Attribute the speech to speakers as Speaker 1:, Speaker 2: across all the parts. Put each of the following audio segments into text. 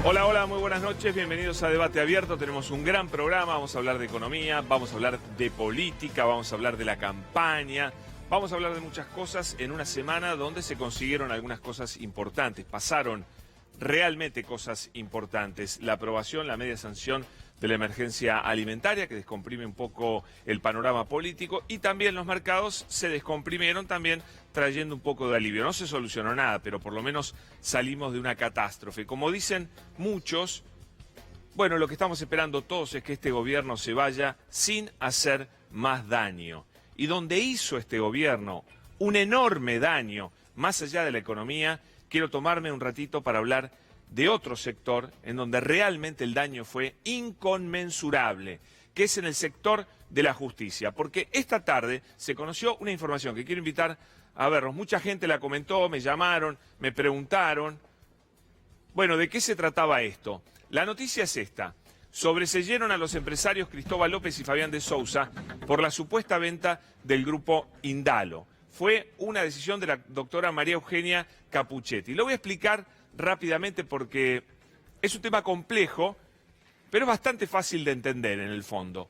Speaker 1: Hola, hola, muy buenas noches, bienvenidos a Debate Abierto. Tenemos un gran programa, vamos a hablar de economía, vamos a hablar de política, vamos a hablar de la campaña, vamos a hablar de muchas cosas en una semana donde se consiguieron algunas cosas importantes, pasaron realmente cosas importantes. La aprobación, la media sanción de la emergencia alimentaria, que descomprime un poco el panorama político, y también los mercados se descomprimieron también, trayendo un poco de alivio. No se solucionó nada, pero por lo menos salimos de una catástrofe. Como dicen muchos, bueno, lo que estamos esperando todos es que este gobierno se vaya sin hacer más daño. Y donde hizo este gobierno un enorme daño, más allá de la economía, quiero tomarme un ratito para hablar de otro sector en donde realmente el daño fue inconmensurable, que es en el sector de la justicia. Porque esta tarde se conoció una información que quiero invitar a verlos. Mucha gente la comentó, me llamaron, me preguntaron. Bueno, ¿de qué se trataba esto? La noticia es esta. Sobreseyeron a los empresarios Cristóbal López y Fabián de Sousa por la supuesta venta del grupo Indalo. Fue una decisión de la doctora María Eugenia Capuchetti. Lo voy a explicar rápidamente porque es un tema complejo, pero es bastante fácil de entender en el fondo.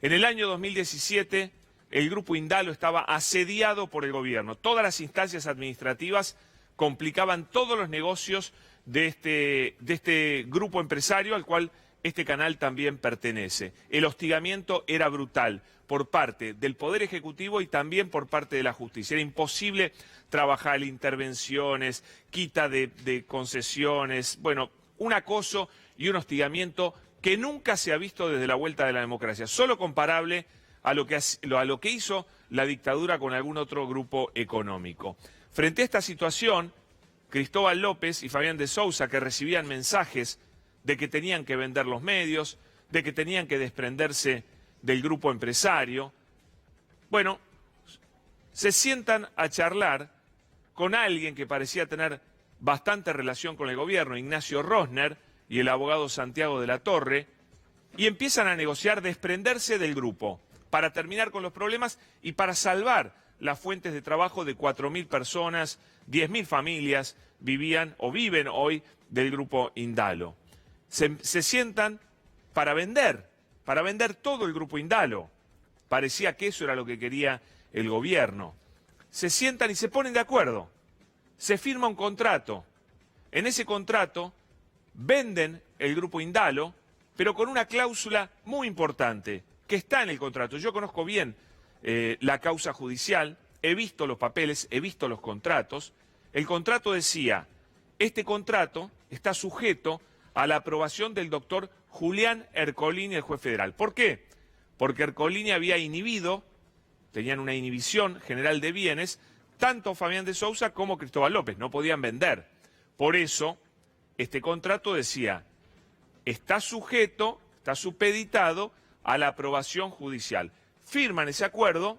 Speaker 1: En el año 2017, el grupo Indalo estaba asediado por el gobierno. Todas las instancias administrativas complicaban todos los negocios de este grupo empresario al cual este canal también pertenece. El hostigamiento era brutal por parte del Poder Ejecutivo y también por parte de la justicia. Era imposible trabajar intervenciones, quita de concesiones, bueno, un acoso y un hostigamiento que nunca se ha visto desde la vuelta de la democracia, solo comparable a lo que hizo la dictadura con algún otro grupo económico. Frente a esta situación, Cristóbal López y Fabián de Sousa, que recibían mensajes de que tenían que vender los medios, de que tenían que desprenderse del grupo empresario, bueno, se sientan a charlar con alguien que parecía tener bastante relación con el gobierno, Ignacio Rosner y el abogado Santiago de la Torre, y empiezan a negociar desprenderse del grupo para terminar con los problemas y para salvar las fuentes de trabajo de 4.000 personas, 10.000 familias vivían o viven hoy del grupo Indalo. Se sientan para vender todo el grupo Indalo. Parecía que eso era lo que quería el gobierno. Se sientan y se ponen de acuerdo. Se firma un contrato. En ese contrato venden el grupo Indalo, pero con una cláusula muy importante que está en el contrato. Yo conozco bien la causa judicial, he visto los papeles, he visto los contratos. El contrato decía, este contrato está sujeto a la aprobación del doctor Julián Ercolini, el juez federal. ¿Por qué? Porque Ercolini había inhibido, tenían una inhibición general de bienes, tanto Fabián de Sousa como Cristóbal López, no podían vender. Por eso, este contrato decía, está sujeto, está supeditado a la aprobación judicial. Firman ese acuerdo,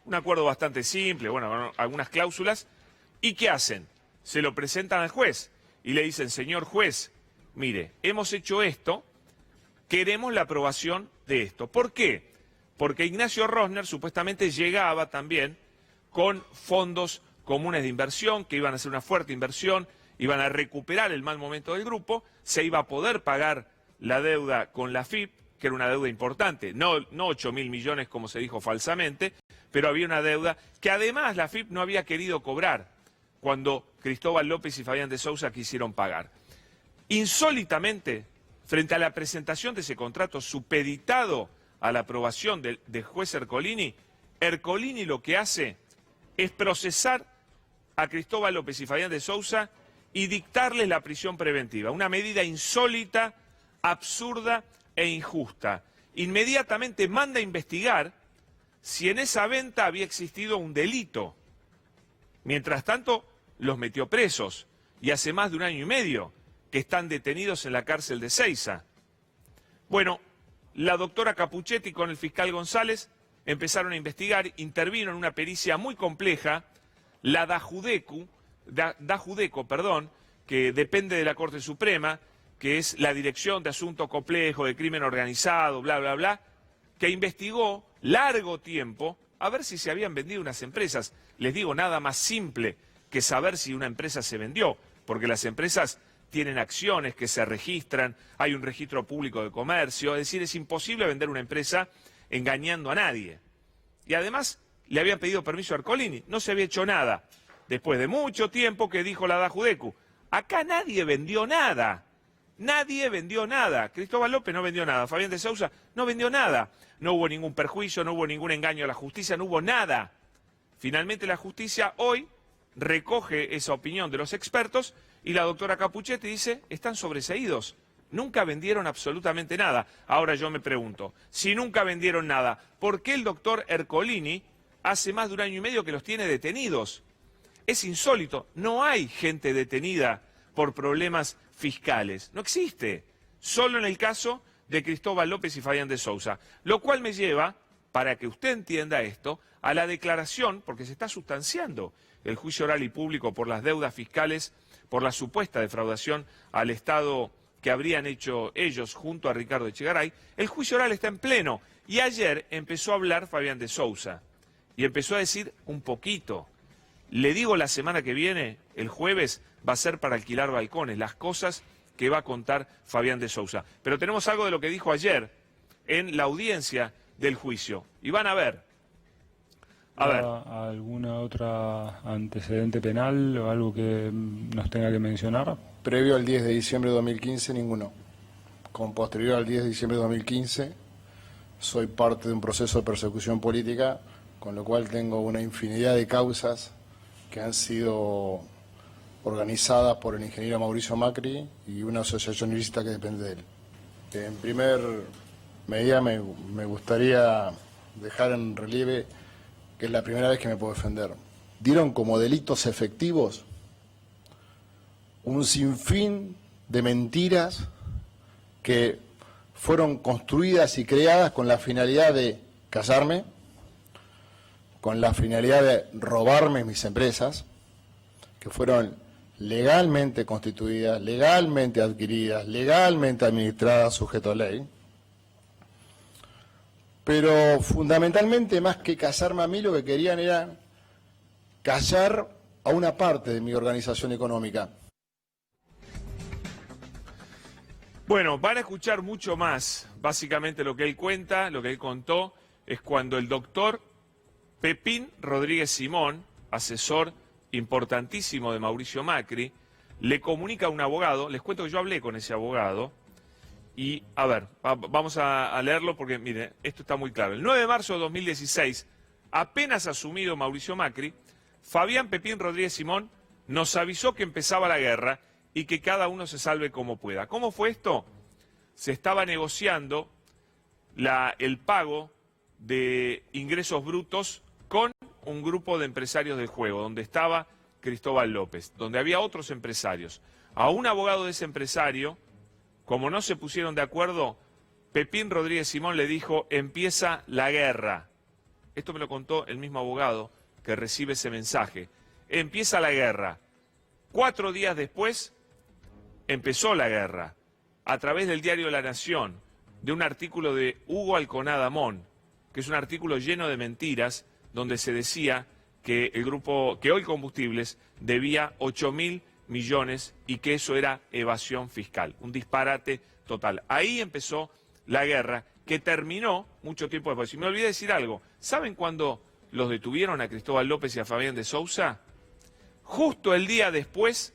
Speaker 1: un acuerdo bastante simple, bueno, algunas cláusulas, ¿y qué hacen? Se lo presentan al juez y le dicen, señor juez, mire, hemos hecho esto, queremos la aprobación de esto. ¿Por qué? Porque Ignacio Rosner supuestamente llegaba también con fondos comunes de inversión, que iban a hacer una fuerte inversión, iban a recuperar el mal momento del grupo, se iba a poder pagar la deuda con la AFIP, que era una deuda importante, no 8.000 millones como se dijo falsamente, pero había una deuda que además la AFIP no había querido cobrar cuando Cristóbal López y Fabián de Sousa quisieron pagar. Insólitamente, frente a la presentación de ese contrato supeditado a la aprobación del juez Ercolini, Ercolini lo que hace es procesar a Cristóbal López y Fabián de Sousa y dictarles la prisión preventiva. Una medida insólita, absurda e injusta. Inmediatamente manda a investigar si en esa venta había existido un delito. Mientras tanto, los metió presos y hace más de 1 año y medio que están detenidos en la cárcel de Ezeiza. Bueno, la doctora Capuchetti con el fiscal González empezaron a investigar, intervino en una pericia muy compleja, la Dajudeco, que depende de la Corte Suprema, que es la Dirección de Asuntos Complejos, de Crimen Organizado, bla, bla, bla, que investigó largo tiempo a ver si se habían vendido unas empresas. Les digo, nada más simple que saber si una empresa se vendió, porque las empresas tienen acciones que se registran, hay un registro público de comercio, es decir, es imposible vender una empresa engañando a nadie. Y además le habían pedido permiso a Ercolini, no se había hecho nada, después de mucho tiempo que dijo la Da Judecu. Acá nadie vendió nada. Nadie vendió nada. Cristóbal López no vendió nada. Fabián de Sousa no vendió nada. No hubo ningún perjuicio, no hubo ningún engaño a la justicia, no hubo nada. Finalmente la justicia hoy recoge esa opinión de los expertos y la doctora Capuchetti dice, están sobreseídos. Nunca vendieron absolutamente nada. Ahora yo me pregunto, si nunca vendieron nada, ¿por qué el doctor Ercolini hace más de 1 año y medio que los tiene detenidos? Es insólito. No hay gente detenida por problemas fiscales. No existe. Solo en el caso de Cristóbal López y Fabián de Sousa. Lo cual me lleva, para que usted entienda esto, a la declaración, porque se está sustanciando el juicio oral y público por las deudas fiscales, por la supuesta defraudación al Estado que habrían hecho ellos junto a Ricardo Echegaray. El juicio oral está en pleno. Y ayer empezó a hablar Fabián de Sousa. Y empezó a decir un poquito. Le digo, la semana que viene, el jueves, va a ser para alquilar balcones, las cosas que va a contar Fabián de Sousa. Pero tenemos algo de lo que dijo ayer en la audiencia del juicio. Y van a ver. A ver.
Speaker 2: ¿Alguna otra antecedente penal o algo que nos tenga que mencionar?
Speaker 3: Previo al 10 de diciembre de 2015, ninguno. Con posterior al 10 de diciembre de 2015, soy parte de un proceso de persecución política, con lo cual tengo una infinidad de causas que han sido organizadas por el ingeniero Mauricio Macri y una asociación ilícita que depende de él. En primer medida me gustaría dejar en relieve que es la primera vez que me puedo defender. Dieron como delitos efectivos un sinfín de mentiras que fueron construidas y creadas con la finalidad de callarme, con la finalidad de robarme mis empresas, que fueron legalmente constituidas, legalmente adquiridas, legalmente administradas, sujeto a ley. Pero fundamentalmente, más que callarme a mí, lo que querían era callar a una parte de mi organización económica.
Speaker 1: Bueno, van a escuchar mucho más. Básicamente lo que él cuenta, lo que él contó, es cuando el doctor Pepín Rodríguez Simón, asesor importantísimo de Mauricio Macri, le comunica a un abogado. Les cuento que yo hablé con ese abogado y, a ver, vamos a leerlo porque, miren, esto está muy claro. El 9 de marzo de 2016, apenas asumido Mauricio Macri, Fabián Pepín Rodríguez Simón nos avisó que empezaba la guerra y que cada uno se salve como pueda. ¿Cómo fue esto? Se estaba negociando el pago de ingresos brutos con un grupo de empresarios del juego, donde estaba Cristóbal López, donde había otros empresarios. A un abogado de ese empresario, como no se pusieron de acuerdo, Pepín Rodríguez Simón le dijo, empieza la guerra. Esto me lo contó el mismo abogado que recibe ese mensaje. Empieza la guerra. 4 días después, empezó la guerra. A través del diario La Nación, de un artículo de Hugo Alconada Mon, que es un artículo lleno de mentiras, donde se decía que el grupo, que Hoy Combustibles debía 8.000 millones y que eso era evasión fiscal, un disparate total. Ahí empezó la guerra, que terminó mucho tiempo después. Y me olvidé decir algo, ¿saben cuándo los detuvieron a Cristóbal López y a Fabián de Sousa? Justo el día después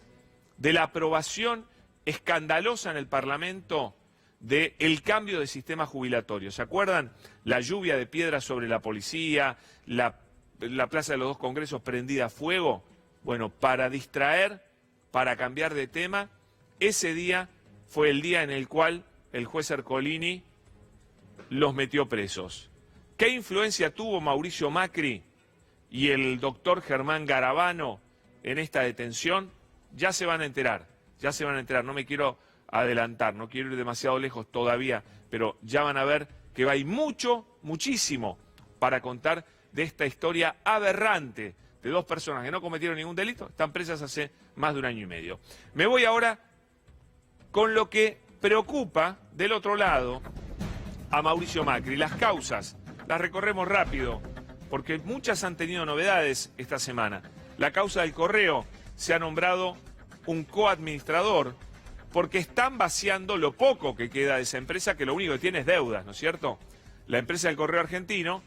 Speaker 1: de la aprobación escandalosa en el Parlamento del cambio de sistema jubilatorio. ¿Se acuerdan? La lluvia de piedras sobre la policía, la Plaza de los Dos Congresos prendida a fuego. Bueno, para distraer, para cambiar de tema, ese día fue el día en el cual el juez Ercolini los metió presos. ¿Qué influencia tuvo Mauricio Macri y el doctor Germán Garabano en esta detención? Ya se van a enterar, no me quiero adelantar, no quiero ir demasiado lejos todavía, pero ya van a ver que hay muchísimo para contar de esta historia aberrante de 2 personas que no cometieron ningún delito, están presas hace más de 1 año y medio. Me voy ahora con lo que preocupa del otro lado a Mauricio Macri. Las causas, las recorremos rápido, porque muchas han tenido novedades esta semana. La causa del correo, se ha nombrado un coadministrador porque están vaciando lo poco que queda de esa empresa, que lo único que tiene es deudas, ¿no es cierto? La empresa del Correo Argentino,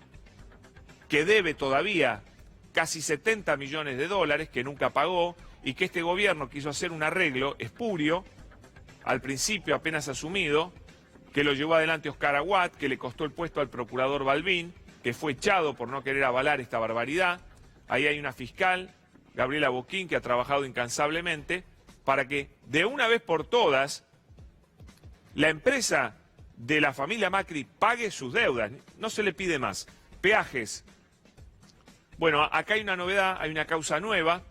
Speaker 1: que debe todavía casi 70 millones de dólares, que nunca pagó, y que este gobierno quiso hacer un arreglo espurio, al principio apenas asumido, que lo llevó adelante Oscar Aguad, que le costó el puesto al procurador Balbín, que fue echado por no querer avalar esta barbaridad. Ahí hay una fiscal, Gabriela Boquín, que ha trabajado incansablemente para que de una vez por todas la empresa de la familia Macri pague sus deudas. No se le pide más. Peajes. Bueno, acá hay una novedad, hay una causa nueva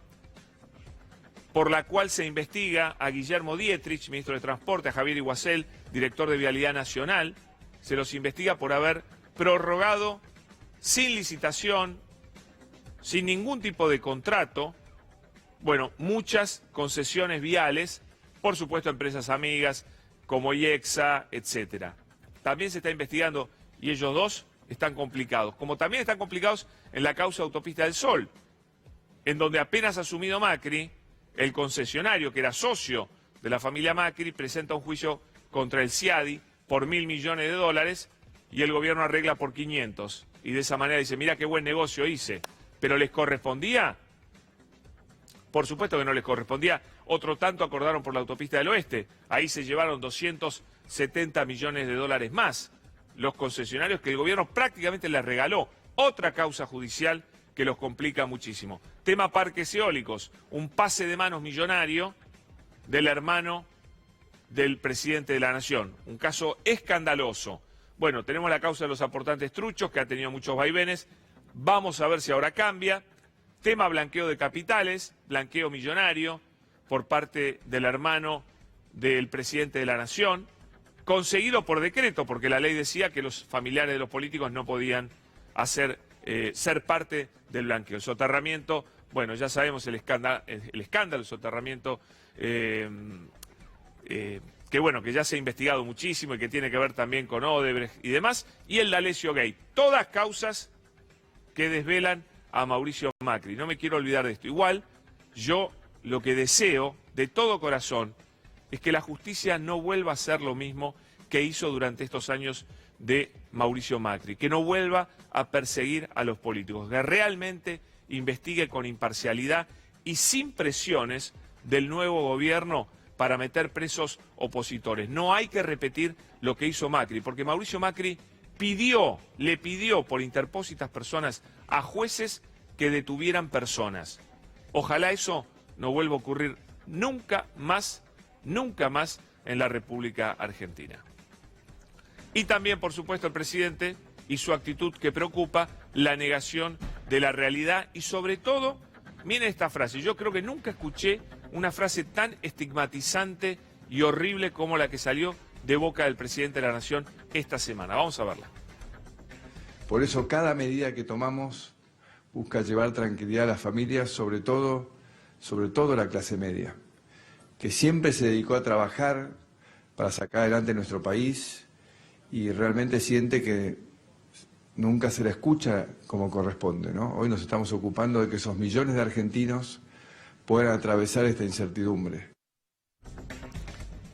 Speaker 1: por la cual se investiga a Guillermo Dietrich, ministro de Transporte, a Javier Iguacel, director de Vialidad Nacional. Se los investiga por haber prorrogado sin licitación, sin ningún tipo de contrato, bueno, muchas concesiones viales, por supuesto empresas amigas como IEXA, etcétera. También se está investigando, y ellos dos están complicados, como también están complicados en la causa Autopista del Sol, en donde apenas asumido Macri, el concesionario, que era socio de la familia Macri, presenta un juicio contra el CIADI por 1.000 millones de dólares y el gobierno arregla por 500. Y de esa manera dice, mira qué buen negocio hice. ¿Pero les correspondía? Por supuesto que no les correspondía. Otro tanto acordaron por la Autopista del Oeste. Ahí se llevaron 270 millones de dólares más los concesionarios, que el gobierno prácticamente les regaló. Otra causa judicial que los complica muchísimo. Tema parques eólicos, un pase de manos millonario del hermano del presidente de la Nación. Un caso escandaloso. Bueno, tenemos la causa de los aportantes truchos, que ha tenido muchos vaivenes. Vamos a ver si ahora cambia. Tema blanqueo de capitales, blanqueo millonario por parte del hermano del presidente de la Nación, conseguido por decreto, porque la ley decía que los familiares de los políticos no podían ser parte del blanqueo. El soterramiento, bueno, ya sabemos el escándalo, el soterramiento, que bueno, que ya se ha investigado muchísimo y que tiene que ver también con Odebrecht y demás, y el D'Alessio Gate. Todas causas que desvelan a Mauricio Macri. No me quiero olvidar de esto. Igual, yo lo que deseo de todo corazón es que la justicia no vuelva a hacer lo mismo que hizo durante estos años de Mauricio Macri, que no vuelva a perseguir a los políticos, que realmente investigue con imparcialidad y sin presiones del nuevo gobierno para meter presos opositores. No hay que repetir lo que hizo Macri, porque Mauricio Macri le pidió por interpósitas personas a jueces que detuvieran personas. Ojalá eso no vuelva a ocurrir nunca más en la República Argentina. Y también, por supuesto, el presidente y su actitud que preocupa, la negación de la realidad y sobre todo, miren esta frase, yo creo que nunca escuché una frase tan estigmatizante y horrible como la que salió de boca del presidente de la Nación esta semana. Vamos a verla.
Speaker 4: Por eso cada medida que tomamos busca llevar tranquilidad a las familias, sobre todo la clase media, que siempre se dedicó a trabajar para sacar adelante nuestro país y realmente siente que nunca se la escucha como corresponde, ¿no? Hoy nos estamos ocupando de que esos millones de argentinos puedan atravesar esta incertidumbre.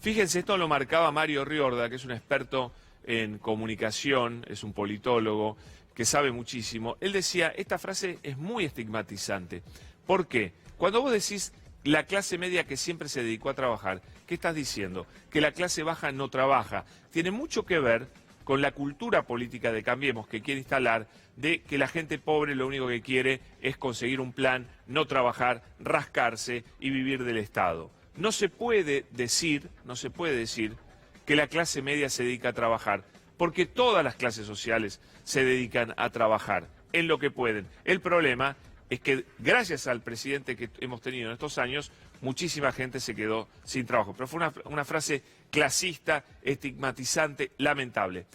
Speaker 1: Fíjense, esto lo marcaba Mario Riorda, que es un experto en comunicación, es un politólogo que sabe muchísimo. Él decía, esta frase es muy estigmatizante. ¿Por qué? Cuando vos decís la clase media que siempre se dedicó a trabajar, ¿qué estás diciendo? Que la clase baja no trabaja. Tiene mucho que ver con la cultura política de Cambiemos que quiere instalar, de que la gente pobre lo único que quiere es conseguir un plan, no trabajar, rascarse y vivir del Estado. No se puede decir que la clase media se dedica a trabajar, porque todas las clases sociales se dedican a trabajar en lo que pueden. El problema es que gracias al presidente que hemos tenido en estos años, muchísima gente se quedó sin trabajo. Pero fue una frase clasista, estigmatizante, lamentable.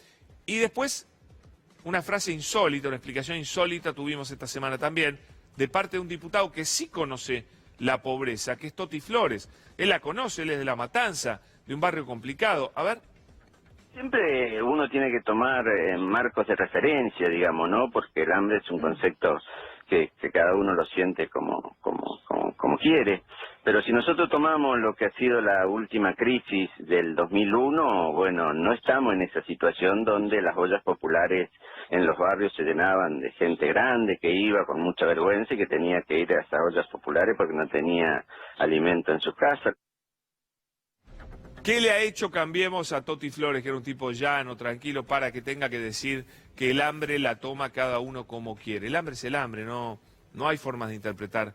Speaker 1: Y después, una frase insólita, una explicación insólita tuvimos esta semana también, de parte de un diputado que sí conoce la pobreza, que es Toti Flores. Él la conoce, él es de La Matanza, de un barrio complicado. A ver.
Speaker 5: Siempre uno tiene que tomar marcos de referencia, digamos, ¿no? Porque el hambre es un concepto que cada uno lo siente como quiere. Pero si nosotros tomamos lo que ha sido la última crisis del 2001, bueno, no estamos en esa situación donde las ollas populares en los barrios se llenaban de gente grande que iba con mucha vergüenza y que tenía que ir a esas ollas populares porque no tenía alimento en su casa.
Speaker 1: ¿Qué le ha hecho Cambiemos a Toti Flores, que era un tipo llano, tranquilo, para que tenga que decir que el hambre la toma cada uno como quiere? El hambre es el hambre, no hay formas de interpretar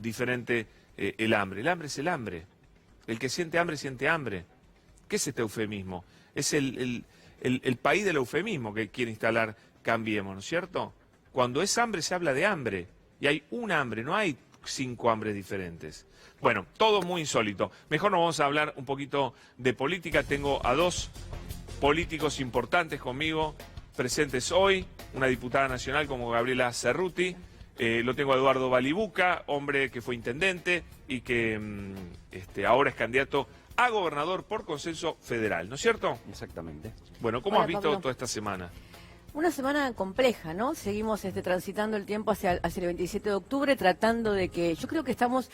Speaker 1: diferente el hambre. El hambre es el hambre. El que siente hambre, siente hambre. ¿Qué es este eufemismo? Es el país del eufemismo que quiere instalar Cambiemos, ¿no es cierto? Cuando es hambre se habla de hambre. Y hay un hambre, no hay 5 hambres diferentes. Bueno, todo muy insólito. Mejor nos vamos a hablar un poquito de política. Tengo a 2 políticos importantes conmigo, presentes hoy. Una diputada nacional como Gabriela Cerruti. Lo tengo a Eduardo Balibuca, hombre que fue intendente y que ahora es candidato a gobernador por consenso federal, ¿no es cierto?
Speaker 6: Exactamente.
Speaker 1: Bueno, ¿cómo
Speaker 7: Hola,
Speaker 1: has visto
Speaker 7: Pablo.
Speaker 1: toda esta semana?
Speaker 7: Una semana compleja, ¿no? Seguimos transitando el tiempo hacia el 27 de octubre, tratando de que, yo creo que estamos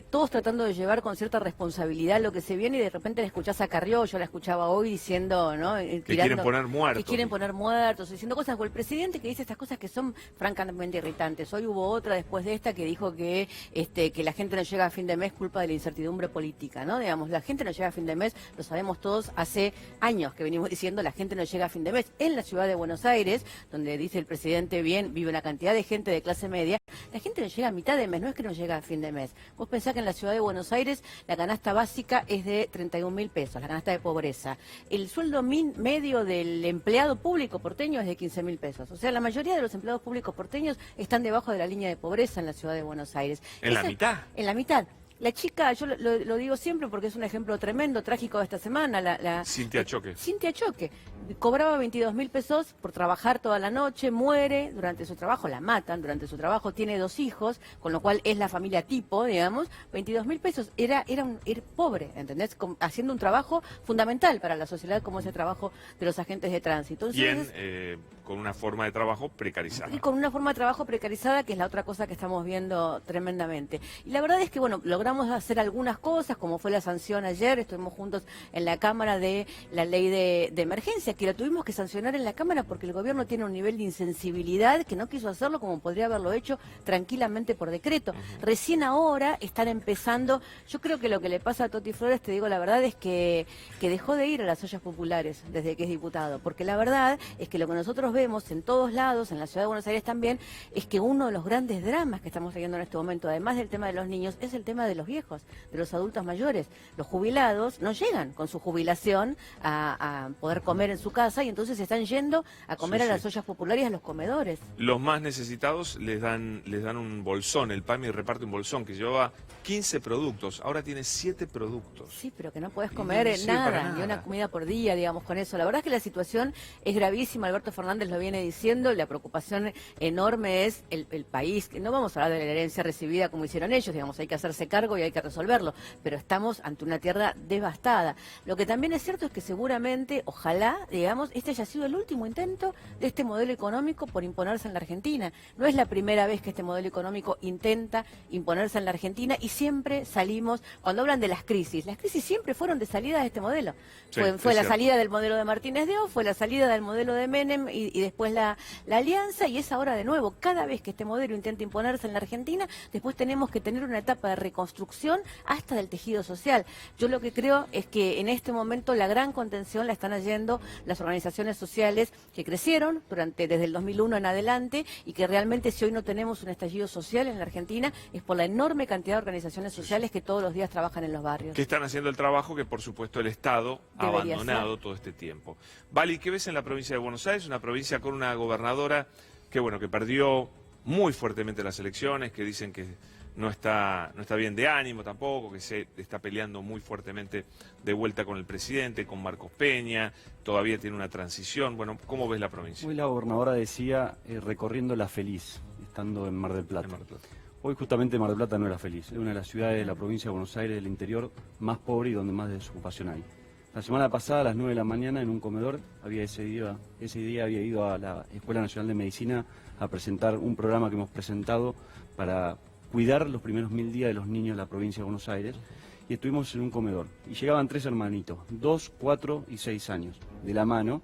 Speaker 7: todos tratando de llevar con cierta responsabilidad lo que se viene, y de repente le escuchás a Carrió, yo la escuchaba hoy diciendo, ¿no?
Speaker 1: Que quieren poner muertos.
Speaker 7: Que quieren poner muertos, diciendo cosas, o el presidente que dice estas cosas que son francamente irritantes. Hoy hubo otra después de esta que dijo que la gente no llega a fin de mes culpa de la incertidumbre política, ¿no? Digamos, la gente no llega a fin de mes, lo sabemos todos, hace años que venimos diciendo, la gente no llega a fin de mes. En la ciudad de Buenos Aires, donde dice el presidente bien, vive una cantidad de gente de clase media, la gente no llega a mitad de mes, no es que no llega a fin de mes. Vos pensás que en la ciudad de Buenos Aires la canasta básica es de 31.000 pesos, la canasta de pobreza. El sueldo medio del empleado público porteño es de 15.000 pesos. O sea, la mayoría de los empleados públicos porteños están debajo de la línea de pobreza en la ciudad de Buenos Aires.
Speaker 1: ¿En la mitad?
Speaker 7: En la mitad. La chica, yo lo digo siempre porque es un ejemplo tremendo, trágico de esta semana.
Speaker 1: Cintia Choque.
Speaker 7: Cintia Choque. Cobraba 22.000 pesos por trabajar toda la noche, muere durante su trabajo, la matan durante su trabajo, tiene 2 hijos, con lo cual es la familia tipo, digamos. 22.000 pesos, era pobre, ¿entendés? Haciendo un trabajo fundamental para la sociedad como es el trabajo de los agentes de tránsito. Entonces,
Speaker 1: Con una forma de trabajo precarizada.
Speaker 7: y con una forma de trabajo precarizada, que es la otra cosa que estamos viendo tremendamente. Y la verdad es que, bueno, logramos hacer algunas cosas, como fue la sanción ayer, estuvimos juntos en la Cámara de la ley de emergencia, que la tuvimos que sancionar en la Cámara porque el gobierno tiene un nivel de insensibilidad que no quiso hacerlo como podría haberlo hecho tranquilamente por decreto. Recién ahora están empezando, yo creo que lo que le pasa a Toti Flores, te digo la verdad, es que dejó de ir a las ollas populares desde que es diputado, porque la verdad es que lo que nosotros vemos en todos lados, en la ciudad de Buenos Aires también, es que uno de los grandes dramas que estamos teniendo en este momento, además del tema de los niños, es el tema de los viejos, de los adultos mayores. Los jubilados no llegan con su jubilación a poder comer en su casa y entonces se están yendo a comer a las ollas populares y a los comedores.
Speaker 1: Los más necesitados les dan un bolsón, el PAMI reparte un bolsón que llevaba 15 productos, ahora tiene 7 productos.
Speaker 7: Sí, pero que no podés comer
Speaker 1: no sirve para
Speaker 7: nada,
Speaker 1: nada.
Speaker 7: ni una comida por día, digamos, con eso. La verdad es que la situación es gravísima, Alberto Fernández lo viene diciendo, la preocupación enorme es el país, que no vamos a hablar de la herencia recibida como hicieron ellos, digamos, hay que hacerse cargo y hay que resolverlo, pero estamos ante una tierra devastada. Lo que también es cierto es que seguramente, ojalá, digamos, este haya sido el último intento de este modelo económico por imponerse en la Argentina. No es la primera vez que este modelo económico intenta imponerse en la Argentina y siempre salimos, cuando hablan de las crisis siempre fueron de salida de este modelo.
Speaker 1: Sí,
Speaker 7: fue
Speaker 1: es
Speaker 7: la
Speaker 1: cierto.
Speaker 7: salida del modelo de Martínez de O, fue la salida del modelo de Menem y después la alianza, y es ahora de nuevo. Cada vez que este modelo intenta imponerse en la Argentina, después tenemos que tener una etapa de reconstrucción hasta del tejido social. Yo lo que creo es que en este momento la gran contención la están haciendo las organizaciones sociales que crecieron desde el 2001 en adelante, y que realmente, si hoy no tenemos un estallido social en la Argentina, es por la enorme cantidad de organizaciones sociales que todos los días trabajan en los barrios.
Speaker 1: Que están haciendo el trabajo que, por supuesto, el Estado ha
Speaker 7: Debería
Speaker 1: abandonado todo este tiempo. Vali, ¿qué ves en la provincia de Buenos Aires? Una provincia con una gobernadora que perdió muy fuertemente las elecciones, que dicen que no está bien de ánimo tampoco, que se está peleando muy fuertemente de vuelta con el presidente, con Marcos Peña, todavía tiene una transición. Bueno, ¿cómo ves la provincia?
Speaker 6: Hoy la gobernadora decía recorriendo la feliz, estando en Mar del Plata.
Speaker 1: En Mar del Plata.
Speaker 6: Hoy justamente Mar del Plata no era feliz, es una de las ciudades de la provincia de Buenos Aires del interior más pobre y donde más desocupación hay. La semana pasada a las 9 de la mañana en un comedor ese día había ido a la Escuela Nacional de Medicina a presentar un programa que hemos presentado para cuidar los primeros 1000 días de los niños de la provincia de Buenos Aires, y estuvimos en un comedor. Y llegaban 3 hermanitos, 2, 4 y 6 años, de la mano,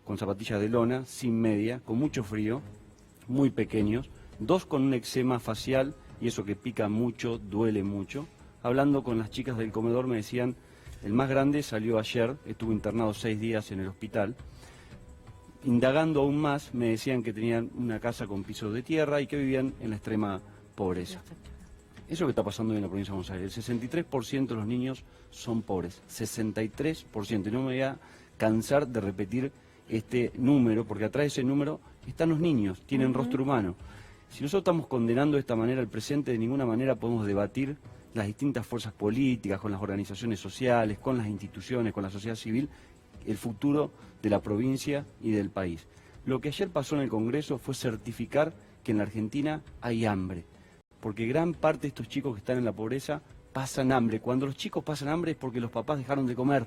Speaker 6: con zapatillas de lona, sin media, con mucho frío, muy pequeños, 2 con un eczema facial, y eso que pica mucho, duele mucho. Hablando con las chicas del comedor me decían, el más grande salió ayer, estuvo internado 6 días en el hospital. Indagando aún más, me decían que tenían una casa con pisos de tierra y que vivían en la extrema pobreza. Eso que está pasando en la provincia de Buenos Aires, el 63% de los niños son pobres, 63%. Y no me voy a cansar de repetir este número, porque atrás de ese número están los niños, tienen rostro humano. Si nosotros estamos condenando de esta manera el presente, de ninguna manera podemos debatir las distintas fuerzas políticas, con las organizaciones sociales, con las instituciones, con la sociedad civil, el futuro de la provincia y del país. Lo que ayer pasó en el Congreso fue certificar que en la Argentina hay hambre, porque gran parte de estos chicos que están en la pobreza pasan hambre. Cuando los chicos pasan hambre es porque los papás dejaron de comer.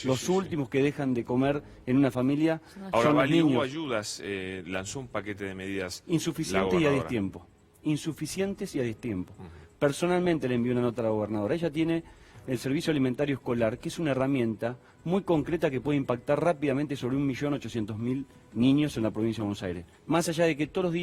Speaker 6: Los últimos que dejan de comer en una familia
Speaker 1: Ahora,
Speaker 6: son los
Speaker 1: Vali, hubo
Speaker 6: niños.
Speaker 1: ayudas, lanzó un paquete de medidas.
Speaker 6: Insuficientes y a destiempo. Insuficientes y a destiempo. Personalmente le envié una nota a la gobernadora. Ella tiene el servicio alimentario escolar, que es una herramienta muy concreta que puede impactar rápidamente sobre 1.800.000 niños en la provincia de Buenos Aires. Más allá de que todos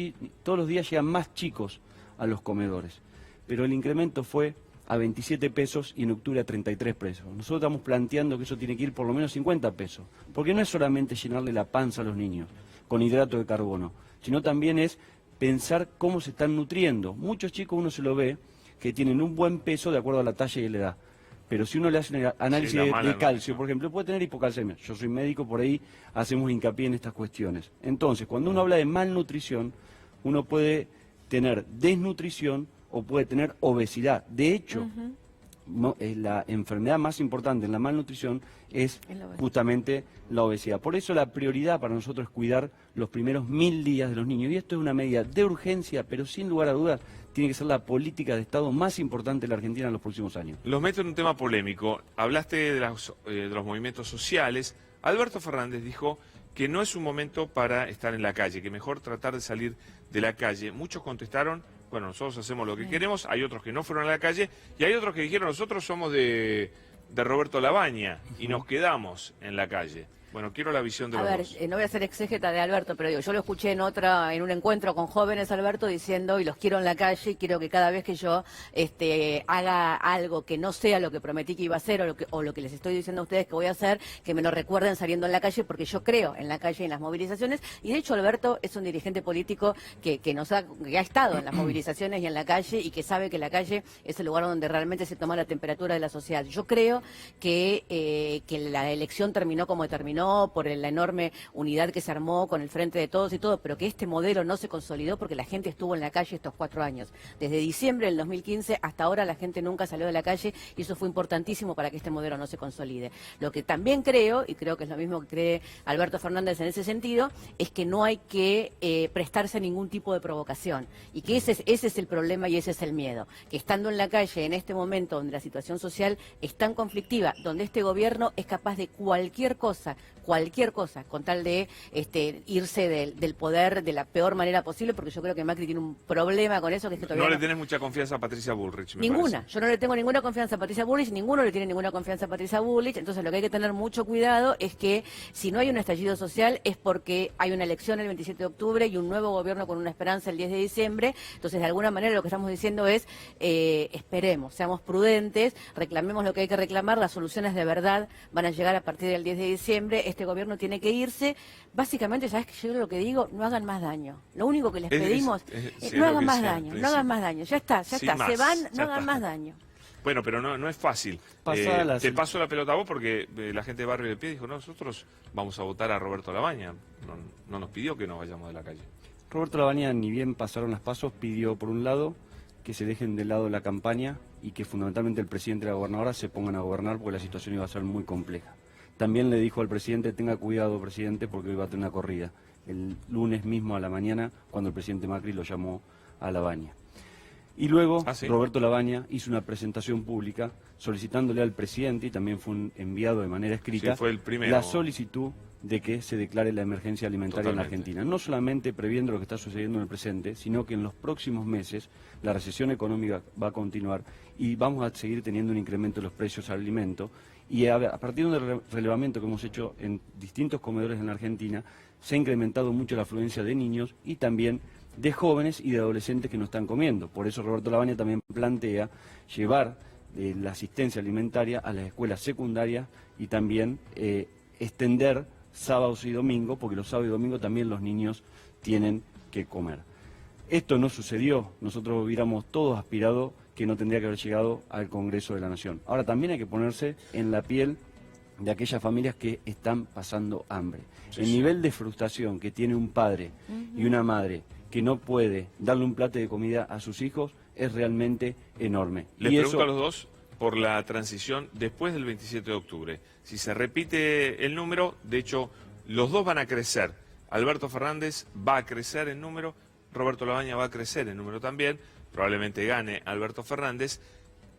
Speaker 6: los días llegan más chicos a los comedores. Pero el incremento fue a 27 pesos y en octubre a 33 pesos. Nosotros estamos planteando que eso tiene que ir por lo menos 50 pesos. Porque no es solamente llenarle la panza a los niños con hidrato de carbono, sino también es pensar cómo se están nutriendo. Muchos chicos uno se lo ve que tienen un buen peso de acuerdo a la talla y la edad. Pero si uno le hace un análisis de calcio, por ejemplo, puede tener hipocalcemia. Yo soy médico, por ahí hacemos hincapié en estas cuestiones. Entonces, cuando uno habla de malnutrición, uno puede tener desnutrición o puede tener obesidad. De hecho, la enfermedad más importante en la malnutrición es justamente la obesidad. Por eso la prioridad para nosotros es cuidar los primeros 1000 días de los niños. Y esto es una medida de urgencia, pero sin lugar a dudas tiene que ser la política de Estado más importante de la Argentina en los próximos años.
Speaker 1: Los meto en un tema polémico. Hablaste de los movimientos sociales. Alberto Fernández dijo que no es un momento para estar en la calle, que mejor tratar de salir de la calle. Muchos contestaron, bueno, nosotros hacemos lo que queremos, hay otros que no fueron a la calle, y hay otros que dijeron, nosotros somos de Roberto Labaña y nos quedamos en la calle. Bueno, quiero la visión de los dos.
Speaker 7: No voy a ser exégeta de Alberto, pero digo, yo lo escuché en un encuentro con jóvenes, Alberto, diciendo, y los quiero en la calle, y quiero que cada vez que yo haga algo que no sea lo que prometí que iba a hacer, o lo que les estoy diciendo a ustedes que voy a hacer, que me lo recuerden saliendo en la calle, porque yo creo en la calle y en las movilizaciones, y de hecho Alberto es un dirigente político que ha estado en las movilizaciones y en la calle, y que sabe que la calle es el lugar donde realmente se toma la temperatura de la sociedad. Yo creo que la elección terminó como terminó, por la enorme unidad que se armó con el Frente de Todos y todo, pero que este modelo no se consolidó porque la gente estuvo en la calle estos 4 años. Desde diciembre del 2015 hasta ahora la gente nunca salió de la calle, y eso fue importantísimo para que este modelo no se consolide. Lo que también creo, y creo que es lo mismo que cree Alberto Fernández en ese sentido, es que no hay que prestarse a ningún tipo de provocación, y que ese es el problema y ese es el miedo, que estando en la calle en este momento donde la situación social es tan conflictiva, donde este gobierno es capaz de cualquier cosa, con tal de irse del poder de la peor manera posible, porque yo creo que Macri tiene un problema con eso, que es que todavía
Speaker 1: no le tenés mucha confianza a Patricia Bullrich, me
Speaker 7: ninguna.
Speaker 1: parece.
Speaker 7: Yo no le tengo ninguna confianza a Patricia Bullrich, ninguno le tiene ninguna confianza a Patricia Bullrich. Entonces lo que hay que tener mucho cuidado es que si no hay un estallido social es porque hay una elección el 27 de octubre y un nuevo gobierno con una esperanza el 10 de diciembre. Entonces de alguna manera lo que estamos diciendo es esperemos, seamos prudentes, reclamemos lo que hay que reclamar, las soluciones de verdad van a llegar a partir del 10 de diciembre. Este gobierno tiene que irse. Básicamente, ¿sabes qué? Yo lo que digo? No hagan más daño. Lo único que les pedimos es no hagan más daño, no hagan más daño. Ya está, se van, no hagan más daño.
Speaker 1: Bueno, pero no es fácil. Te paso la pelota a vos porque la gente de Barrio de Pie dijo, nosotros vamos a votar a Roberto Labaña. No nos pidió que nos vayamos de la calle.
Speaker 6: Roberto Labaña, ni bien pasaron las pasos, pidió por un lado que se dejen de lado la campaña y que fundamentalmente el presidente y la gobernadora se pongan a gobernar porque la situación iba a ser muy compleja. También le dijo al presidente, tenga cuidado, presidente, porque hoy va a tener una corrida. El lunes mismo a la mañana, cuando el presidente Macri lo llamó a Labaña. Y luego,
Speaker 1: ¿Sí?
Speaker 6: Roberto Labaña hizo una presentación pública solicitándole al presidente, y también fue enviado de manera escrita,
Speaker 1: sí, fue el primero,
Speaker 6: la solicitud de que se declare la emergencia alimentaria en la Argentina. No solamente previendo lo que está sucediendo en el presente, sino que en los próximos meses la recesión económica va a continuar y vamos a seguir teniendo un incremento de los precios al alimento. Y a partir del relevamiento que hemos hecho en distintos comedores en la Argentina, se ha incrementado mucho la afluencia de niños y también de jóvenes y de adolescentes que no están comiendo. Por eso Roberto Lavagna también plantea llevar la asistencia alimentaria a las escuelas secundarias y también extender sábados y domingos, porque los sábados y domingos también los niños tienen que comer. Esto no sucedió, nosotros hubiéramos todos aspirado que no tendría que haber llegado al Congreso de la Nación. Ahora también hay que ponerse en la piel de aquellas familias que están pasando hambre.
Speaker 1: Sí,
Speaker 6: el nivel de frustración que tiene un padre y una madre que no puede darle un plato de comida a sus hijos es realmente enorme.
Speaker 1: Les
Speaker 6: y
Speaker 1: pregunto
Speaker 6: eso,
Speaker 1: a los dos por la transición después del 27 de octubre. Si se repite el número, de hecho, los dos van a crecer. Alberto Fernández va a crecer en número, Roberto Lavagna va a crecer en número también, probablemente gane Alberto Fernández.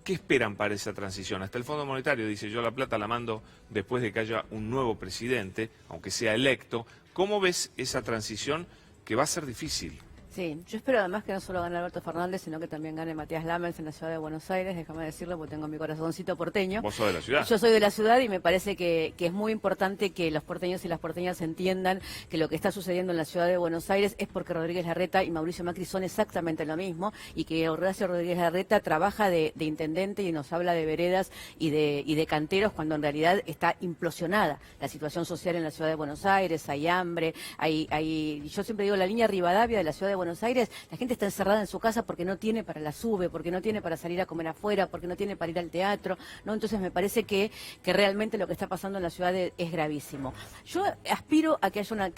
Speaker 1: ¿Qué esperan para esa transición? Hasta el Fondo Monetario dice, yo la plata la mando después de que haya un nuevo presidente, aunque sea electo. ¿Cómo ves esa transición que va a ser difícil?
Speaker 7: Sí, yo espero además que no solo gane Alberto Fernández, sino que también gane Matías Lamens en la ciudad de Buenos Aires, déjame decirlo porque tengo mi corazoncito porteño.
Speaker 1: ¿Vos sos de la ciudad?
Speaker 7: Yo soy de la ciudad y me parece que es muy importante que los porteños y las porteñas entiendan que lo que está sucediendo en la ciudad de Buenos Aires es porque Rodríguez Larreta y Mauricio Macri son exactamente lo mismo y que Horacio Rodríguez Larreta trabaja de intendente y nos habla de veredas y de canteros cuando en realidad está implosionada la situación social en la ciudad de Buenos Aires, hay hambre, yo siempre digo la línea Rivadavia de la ciudad de Buenos Aires, la gente está encerrada en su casa porque no tiene para la SUBE, porque no tiene para salir a comer afuera, porque no tiene para ir al teatro, ¿no? Entonces me parece que realmente lo que está pasando en la ciudad es gravísimo. Yo aspiro a que haya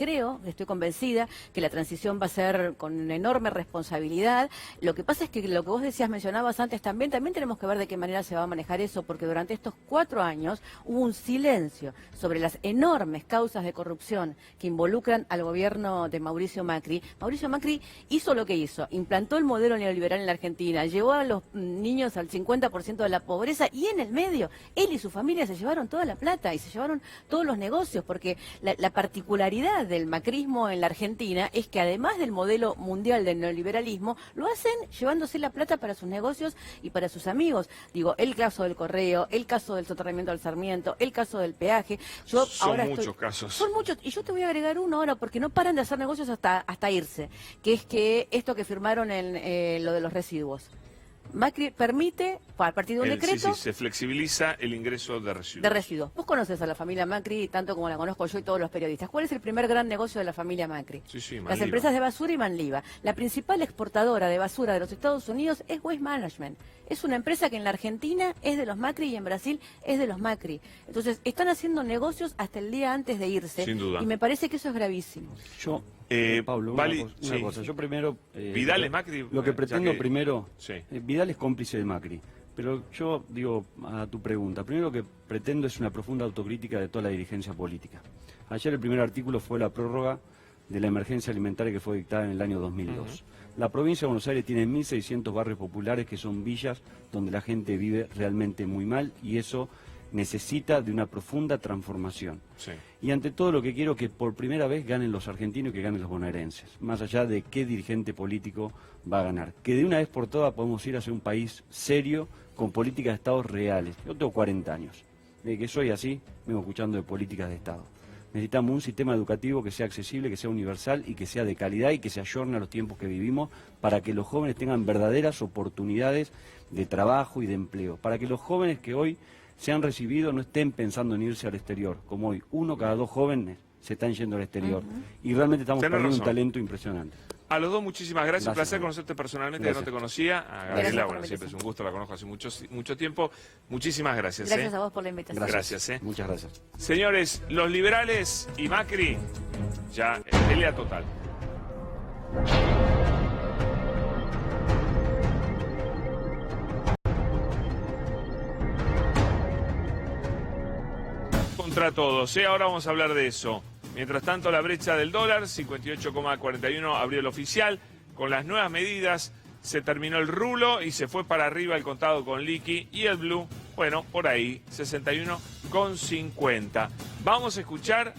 Speaker 7: estoy convencida que la transición va a ser con una enorme responsabilidad. Lo que pasa es que lo que vos mencionabas antes también tenemos que ver de qué manera se va a manejar eso, porque durante estos 4 años hubo un silencio sobre las enormes causas de corrupción que involucran al gobierno de Mauricio Macri. Mauricio Macri hizo lo que hizo, implantó el modelo neoliberal en la Argentina, llevó a los niños al 50% de la pobreza y en el medio, él y su familia se llevaron toda la plata y se llevaron todos los negocios, porque la particularidad del macrismo en la Argentina es que además del modelo mundial del neoliberalismo, lo hacen llevándose la plata para sus negocios y para sus amigos. Digo, el caso del correo, el caso del soterramiento del Sarmiento, el caso del peaje.
Speaker 1: Son muchos casos.
Speaker 7: Son muchos, y yo te voy a agregar uno ahora, porque no paran de hacer negocios hasta irse, que es que esto que firmaron en lo de los residuos. Macri permite, a partir de un decreto...
Speaker 1: Sí, se flexibiliza el ingreso de residuos.
Speaker 7: Vos conoces a la familia Macri tanto como la conozco yo y todos los periodistas. ¿Cuál es el primer gran negocio de la familia Macri?
Speaker 1: Sí,
Speaker 7: las empresas de basura y Manliva. La principal exportadora de basura de los Estados Unidos es Waste Management. Es una empresa que en la Argentina es de los Macri y en Brasil es de los Macri. Entonces, están haciendo negocios hasta el día antes de irse.
Speaker 1: Sin duda.
Speaker 7: Y me parece que eso es gravísimo.
Speaker 6: Pablo, una cosa. Yo primero...
Speaker 1: Vidal es Macri.
Speaker 6: Lo que pretendo primero...
Speaker 1: Sí.
Speaker 6: Vidal es cómplice de Macri. Pero yo digo a tu pregunta, primero lo que pretendo es una profunda autocrítica de toda la dirigencia política. Ayer el primer artículo fue la prórroga de la emergencia alimentaria que fue dictada en el año 2002. La provincia de Buenos Aires tiene 1.600 barrios populares que son villas donde la gente vive realmente muy mal y eso necesita de una profunda transformación.
Speaker 1: Sí.
Speaker 6: Y ante todo lo que quiero que por primera vez ganen los argentinos y que ganen los bonaerenses, más allá de qué dirigente político va a ganar. Que de una vez por todas podemos ir hacia un país serio, con políticas de Estado reales. Yo tengo 40 años, desde que soy así, vengo escuchando de políticas de Estado. Necesitamos un sistema educativo que sea accesible, que sea universal y que sea de calidad y que se ayorne a los tiempos que vivimos para que los jóvenes tengan verdaderas oportunidades de trabajo y de empleo. Para que los jóvenes que hoy se vos han recibido no estén pensando en irse al exterior, como hoy 1 cada 2 jóvenes se están yendo al exterior. Y realmente estamos perdiendo un talento impresionante.
Speaker 1: A los dos, muchísimas gracias. Un placer
Speaker 6: Manuel.
Speaker 1: conocerte personalmente,
Speaker 6: Gracias.
Speaker 1: que no te conocía. A Gabriela, bueno, siempre es un gusto, la conozco hace mucho tiempo. Muchísimas gracias.
Speaker 7: Gracias a vos por la invitación.
Speaker 1: Gracias.
Speaker 6: Muchas gracias.
Speaker 1: Señores, los liberales y Macri, ya pelea total. Contra todos, ahora vamos a hablar de eso. Mientras tanto, la brecha del dólar, 58,41 abrió el oficial. Con las nuevas medidas se terminó el rulo y se fue para arriba el contado con liqui. Y el blue, bueno, por ahí, 61,50. Vamos a escuchar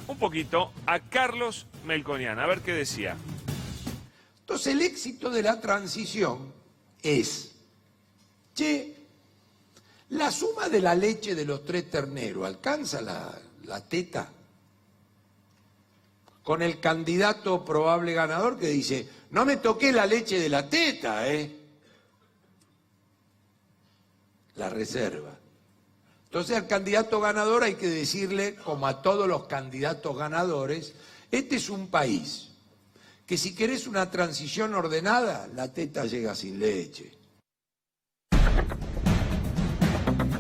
Speaker 1: un poquito a Carlos Melconian, a ver qué decía.
Speaker 8: Entonces el éxito de la transición es, che, la suma de la leche de los 3 terneros, ¿alcanza la teta? Con el candidato probable ganador que dice, no me toqué la leche de la teta, la reserva. Entonces al candidato ganador hay que decirle, como a todos los candidatos ganadores, este es un país que si querés una transición ordenada, la teta llega sin leche.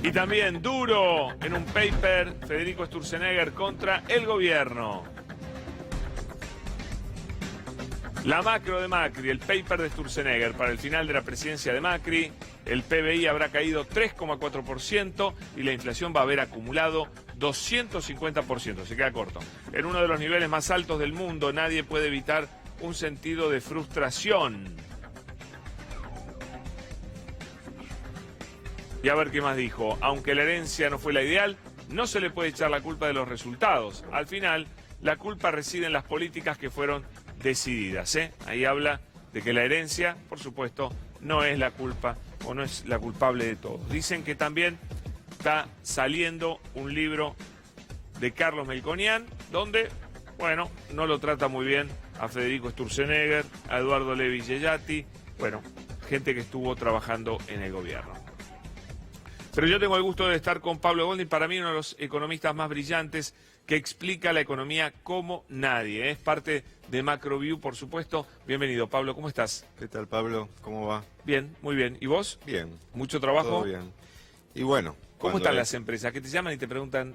Speaker 1: Y también duro en un paper, Federico Sturzenegger contra el gobierno. La macro de Macri, el paper de Sturzenegger para el final de la presidencia de Macri, el PBI habrá caído 3,4% y la inflación va a haber acumulado 250%, se queda corto. En uno de los niveles más altos del mundo, nadie puede evitar un sentido de frustración. Y a ver qué más dijo. Aunque la herencia no fue la ideal, no se le puede echar la culpa de los resultados. Al final, la culpa reside en las políticas que fueron decididas. Ahí habla de que la herencia, por supuesto, no es la culpa o no es la culpable de todo. Dicen que también está saliendo un libro de Carlos Melconian, donde, bueno, no lo trata muy bien a Federico Sturzenegger, a Eduardo Levi Yeyati, bueno, gente que estuvo trabajando en el gobierno. Pero yo tengo el gusto de estar con Pablo Goldin, para mí uno de los economistas más brillantes que explica la economía como nadie. Es parte de Macroview, por supuesto. Bienvenido, Pablo, ¿cómo estás?
Speaker 9: ¿Qué tal, Pablo? ¿Cómo va?
Speaker 1: Bien, muy bien. ¿Y vos?
Speaker 9: Bien.
Speaker 1: ¿Mucho trabajo?
Speaker 9: Todo bien. Y bueno.
Speaker 1: ¿Cómo están las empresas? ¿Que te llaman y te preguntan?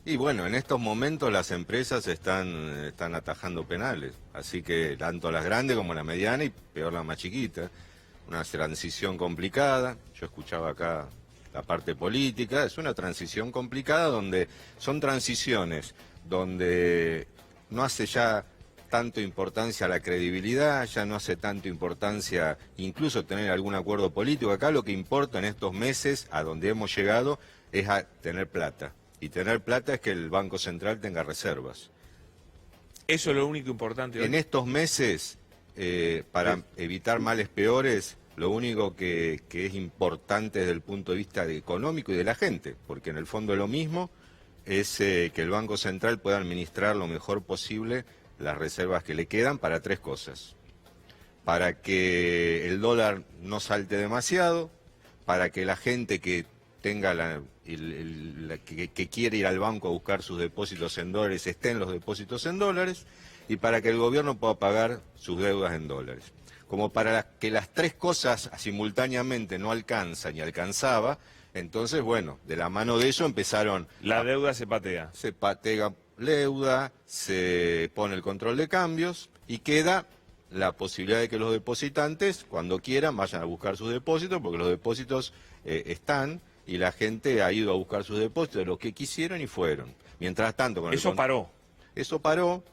Speaker 9: Y bueno, en estos momentos las empresas están atajando penales. Así que tanto las grandes como la mediana y peor la más chiquita. Una transición complicada. Yo escuchaba acá la parte política. Es una transición complicada donde son transiciones donde no hace ya tanto importancia la credibilidad, ya no hace tanto importancia incluso tener algún acuerdo político. Acá lo que importa en estos meses, a donde hemos llegado, es a tener plata. Y tener plata es que el Banco Central tenga reservas.
Speaker 1: Eso es lo único importante hoy.
Speaker 9: En estos meses, para evitar males peores, lo único que es importante desde el punto de vista económico y de la gente, porque en el fondo lo mismo, es que el Banco Central pueda administrar lo mejor posible las reservas que le quedan para 3 cosas. Para que el dólar no salte demasiado, para que la gente que tenga que quiere ir al banco a buscar sus depósitos en dólares esté en los depósitos en dólares, y para que el gobierno pueda pagar sus deudas en dólares. Como para que las 3 cosas simultáneamente no alcanzan y alcanzaba, entonces, bueno, de la mano de eso empezaron...
Speaker 1: La deuda se patea.
Speaker 9: Se patea deuda, se pone el control de cambios y queda la posibilidad de que los depositantes, cuando quieran, vayan a buscar sus depósitos, porque los depósitos están y la gente ha ido a buscar sus depósitos, los que quisieron y fueron. Mientras tanto...
Speaker 1: Eso paró.
Speaker 9: Eso paró,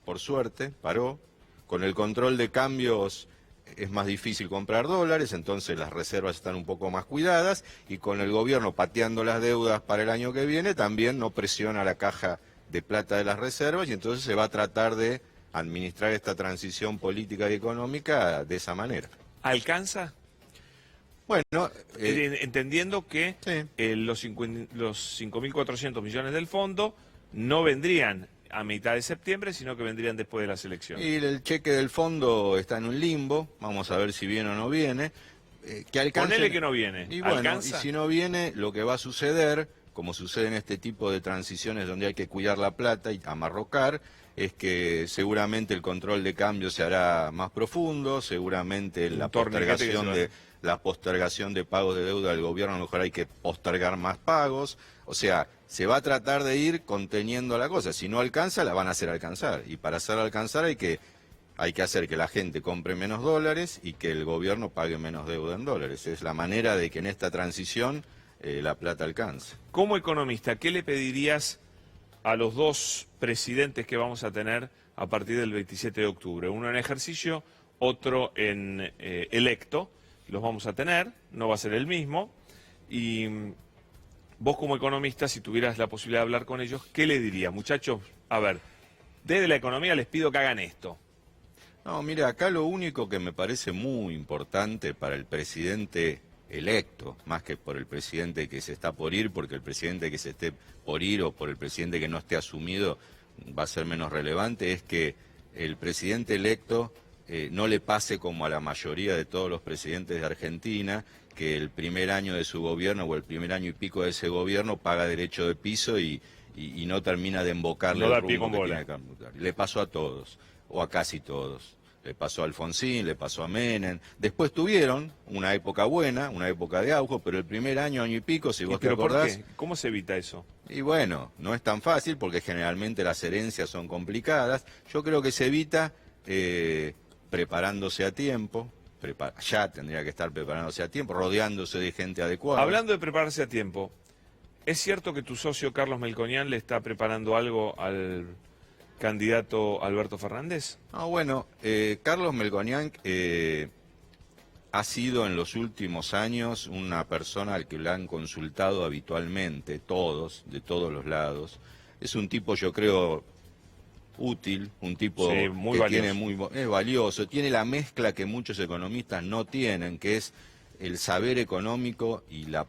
Speaker 9: por suerte, paró. Con el control de cambios es más difícil comprar dólares, entonces las reservas están un poco más cuidadas, y con el gobierno pateando las deudas para el año que viene, también no presiona la caja de plata de las reservas, y entonces se va a tratar de administrar esta transición política y económica de esa manera.
Speaker 1: ¿Alcanza?
Speaker 9: Bueno,
Speaker 1: entendiendo que
Speaker 9: sí.
Speaker 1: Los 5.400 millones del fondo no vendrían a mitad de septiembre, sino que vendrían después de las elecciones.
Speaker 9: Y el cheque del fondo está en un limbo, vamos a ver si viene o no viene.
Speaker 1: Ponele que no viene.
Speaker 9: Y bueno,
Speaker 1: ¿alcanza?
Speaker 9: Y si no viene, lo que va a suceder, como sucede en este tipo de transiciones donde hay que cuidar la plata y amarrocar, es que seguramente el control de cambio se hará más profundo, seguramente la postergación de pagos de deuda del gobierno, a lo mejor hay que postergar más pagos, o sea, se va a tratar de ir conteniendo la cosa. Si no alcanza, la van a hacer alcanzar, y para hacer alcanzar hay que hacer que la gente compre menos dólares y que el gobierno pague menos deuda en dólares. Es la manera de que en esta transición la plata alcance.
Speaker 1: Como economista, ¿qué le pedirías a los 2 presidentes que vamos a tener a partir del 27 de octubre? Uno en ejercicio, otro en electo. Los vamos a tener, no va a ser el mismo. Y vos como economista, si tuvieras la posibilidad de hablar con ellos, ¿qué le dirías? Muchachos, a ver, desde la economía les pido que hagan esto.
Speaker 9: No, mira, acá lo único que me parece muy importante para el presidente electo, más que por el presidente que se está por ir, porque el presidente que se esté por ir o por el presidente que no esté asumido va a ser menos relevante, es que el presidente electo no le pase como a la mayoría de todos los presidentes de Argentina, que el primer año de su gobierno o el primer año y pico de ese gobierno paga derecho de piso y no termina de embocarle
Speaker 1: No da
Speaker 9: el
Speaker 1: pie
Speaker 9: rumbo
Speaker 1: con
Speaker 9: que
Speaker 1: bola.
Speaker 9: tiene que embocar. Le pasó a todos, o a casi todos. Le pasó a Alfonsín, le pasó a Menem. Después tuvieron una época buena, una época de auge, pero el primer año, año y pico, si vos te
Speaker 1: ¿Pero por
Speaker 9: acordás...
Speaker 1: qué? ¿Cómo se evita eso?
Speaker 9: Y bueno, no es tan fácil porque generalmente las herencias son complicadas. Yo creo que se evita preparándose a tiempo, ya tendría que estar preparándose a tiempo, rodeándose de gente adecuada.
Speaker 1: Hablando de prepararse a tiempo, ¿es cierto que tu socio Carlos Melconian le está preparando algo al candidato Alberto Fernández?
Speaker 9: Bueno, Carlos Melconian ha sido en los últimos años una persona al que le han consultado habitualmente, todos, de todos los lados. Es un tipo, yo creo, útil, un tipo
Speaker 1: Sí, muy
Speaker 9: que
Speaker 1: valioso.
Speaker 9: es valioso, tiene la mezcla que muchos economistas no tienen, que es el saber económico y la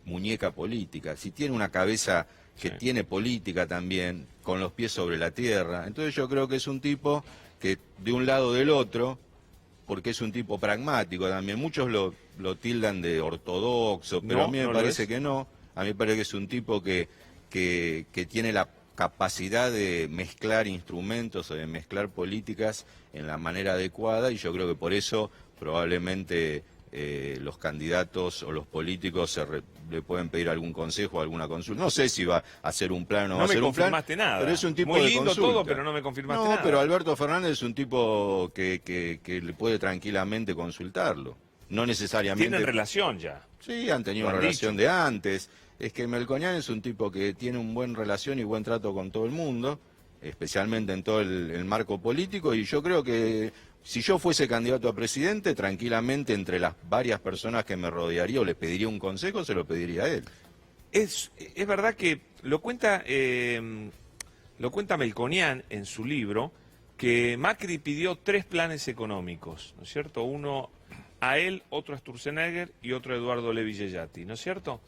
Speaker 9: muñeca política. Si tiene una cabeza que
Speaker 1: Sí.
Speaker 9: tiene política también, con los pies sobre la tierra, entonces yo creo que es un tipo que de un lado o del otro, porque es un tipo pragmático también, muchos lo tildan de ortodoxo, pero
Speaker 1: No,
Speaker 9: a mí me
Speaker 1: no lo
Speaker 9: parece
Speaker 1: es.
Speaker 9: que no, a mí me parece que es un tipo que tiene la capacidad de mezclar instrumentos o de mezclar políticas en la manera adecuada, y yo creo que por eso probablemente los candidatos o los políticos le pueden pedir algún consejo, alguna consulta. No sé si va a hacer un plan o no va a
Speaker 1: No me
Speaker 9: hacer un plan,
Speaker 1: confirmaste nada.
Speaker 9: pero es un tipo
Speaker 1: Muy
Speaker 9: de
Speaker 1: lindo
Speaker 9: consulta.
Speaker 1: todo, pero no me confirmaste
Speaker 9: No,
Speaker 1: nada.
Speaker 9: pero Alberto Fernández es un tipo que le puede tranquilamente consultarlo. No necesariamente...
Speaker 1: Tienen relación ya.
Speaker 9: Sí, han tenido
Speaker 1: Lo
Speaker 9: una
Speaker 1: han
Speaker 9: relación
Speaker 1: dicho.
Speaker 9: de antes. Es que Melconian es un tipo que tiene un buen relación y buen trato con todo el mundo, especialmente en todo el marco político, y yo creo que si yo fuese candidato a presidente, tranquilamente entre las varias personas que me rodearía o le pediría un consejo, se lo pediría a él.
Speaker 1: Es verdad que lo cuenta Melconian en su libro, que Macri pidió 3 planes económicos, ¿no es cierto? Uno a él, otro a Sturzenegger y otro a Eduardo Levi Yeyati, ¿no es cierto?